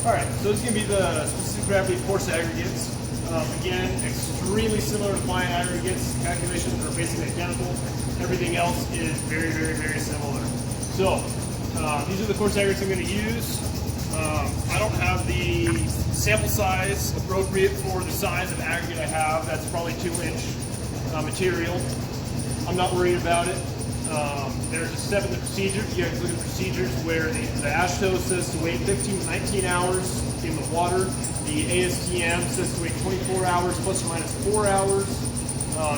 Alright, so this is going to be the specific gravity coarse aggregates. Again, extremely similar to fine aggregates. Calculations are basically identical. Everything else is very, very, very similar. So, these are the coarse aggregates I'm going to use. I don't have the sample size appropriate for the size of aggregate I have. That's probably 2-inch material. I'm not worried about it. There's a step in the procedure. You have to look at procedures where the AASHTO says to wait 15 to 19 hours in the water. The ASTM says to wait 24 hours plus or minus 4 hours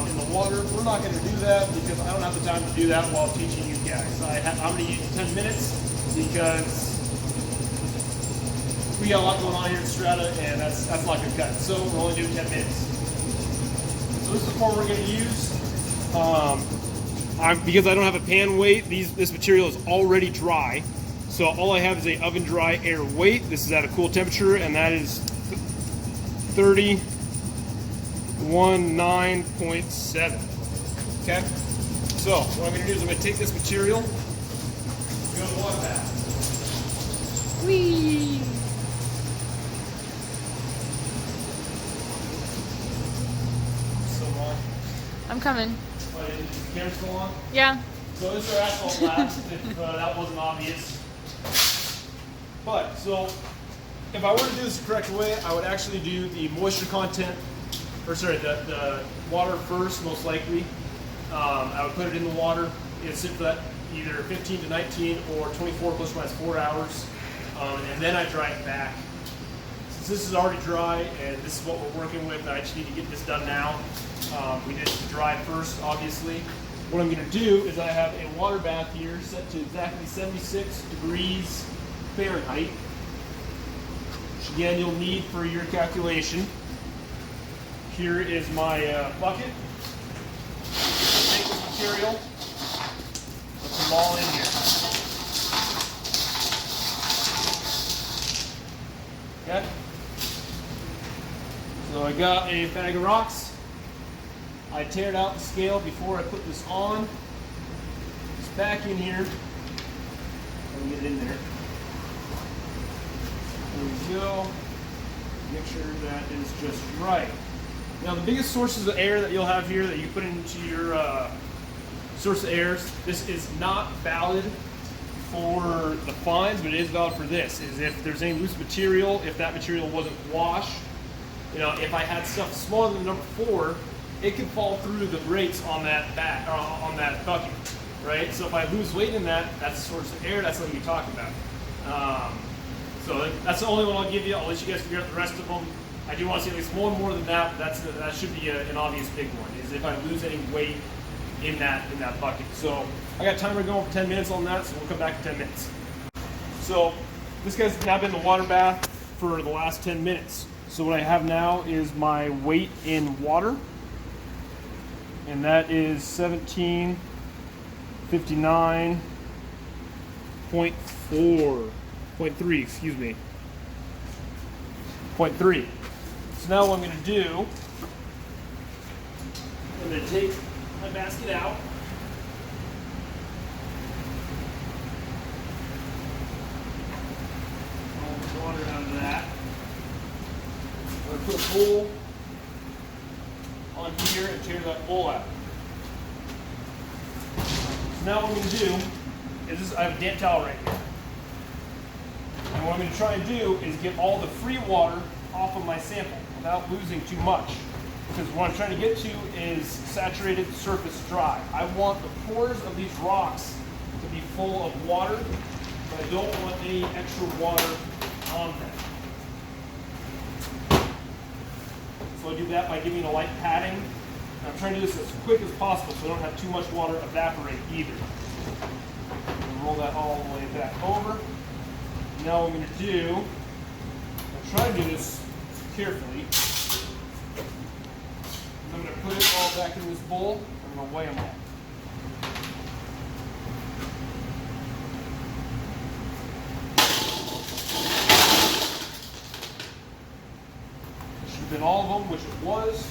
in the water. We're not going to do that because I don't have the time to do that while teaching you guys. I'm going to use 10 minutes because we got a lot going on here in Strata, and that's not going to cut. So we're only doing 10 minutes. So this is the form we're going to use. Because I don't have a pan weight, this material is already dry. So all I have is a oven dry air weight. This is at a cool temperature, and that is 31.9.7. Okay? So what I'm going to do is I'm going to take this material, go to the water bath. Whee! So long. I'm coming. Is the camera still on? Yeah. So this is our asphalt blast, if that wasn't obvious. But, so, if I were to do this the correct way, I would actually do the moisture content, or sorry, the water first, most likely. I would put it in the water, and sit for that either 15 to 19 or 24 plus or minus 4 hours, and then I dry it back. Since this is already dry, and this is what we're working with, I just need to get this done now. We did it dry first, obviously. What I'm going to do is I have a water bath here set to exactly 76 degrees Fahrenheit, which again you'll need for your calculation. Here is my bucket. Take this material, put them all in here. Okay? So I got a bag of rocks. I teared out the scale before I put this on. It's back in here. Let me get it in there. There we go. Make sure that is just right. Now the biggest sources of air that you'll have here that you put into your source of airs, this is not valid for the fines, but it is valid for this, is if there's any loose material, if that material wasn't washed. You know, if I had stuff smaller than number 4, it could fall through the grates on that on that bucket, right? So if I lose weight in that, that's a source of air. That's something we talk about. So that's the only one I'll give you. I'll let you guys figure out the rest of them. I do want to see at least one more than that. That should be an obvious big one. Is if I lose any weight in that bucket. So I got a timer going for 10 minutes on that. So we'll come back in 10 minutes. So this guy's now been in the water bath for the last 10 minutes. So what I have now is my weight in water. And that is 1759.3, excuse me. 0.3. So now what I'm going to do, I'm going to take my basket out. All the water out of that. I'm going to put a bowl on here and tear that bowl out. So now what I'm going to do is I have a damp towel right here. And what I'm going to try and do is get all the free water off of my sample without losing too much. Because what I'm trying to get to is saturated surface dry. I want the pores of these rocks to be full of water, but I don't want any extra water on them. So I do that by giving a light patting. And I'm trying to do this as quick as possible so I don't have too much water evaporate either. And roll that all the way back over. Now what I'm going to do, I'll try to do this carefully. I'm going to put it all back in this bowl. I'm going to weigh them all. Should have been all of them, which it was.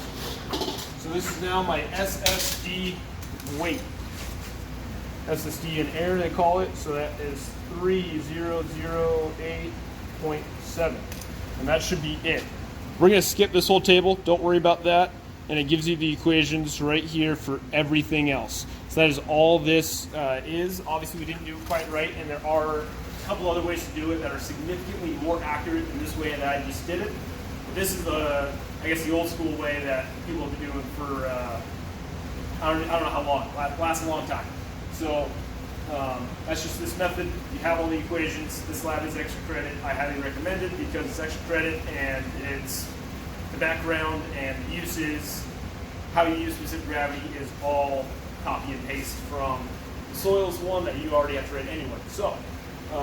So this is now my SSD weight. SSD in air they call it. So that is 3008.6. 7. And that should be it. We're going to skip this whole table. Don't worry about that. And it gives you the equations right here for everything else. So that is all this is. Obviously, we didn't do it quite right, and there are a couple other ways to do it that are significantly more accurate than this way that I just did it. But this is the, I guess, the old school way that people have been doing for, I don't know how long, lasts a long time. So that's just this method. You have all the equations. This lab is extra credit. I highly recommend it because it's extra credit and it's the background and the uses, how you use specific gravity is all copy and paste from the soils one that you already have to write anyway. So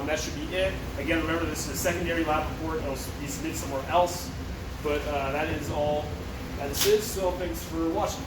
that should be it. Again, remember this is a secondary lab report. It'll be submitted somewhere else, but that is all that this is. So thanks for watching.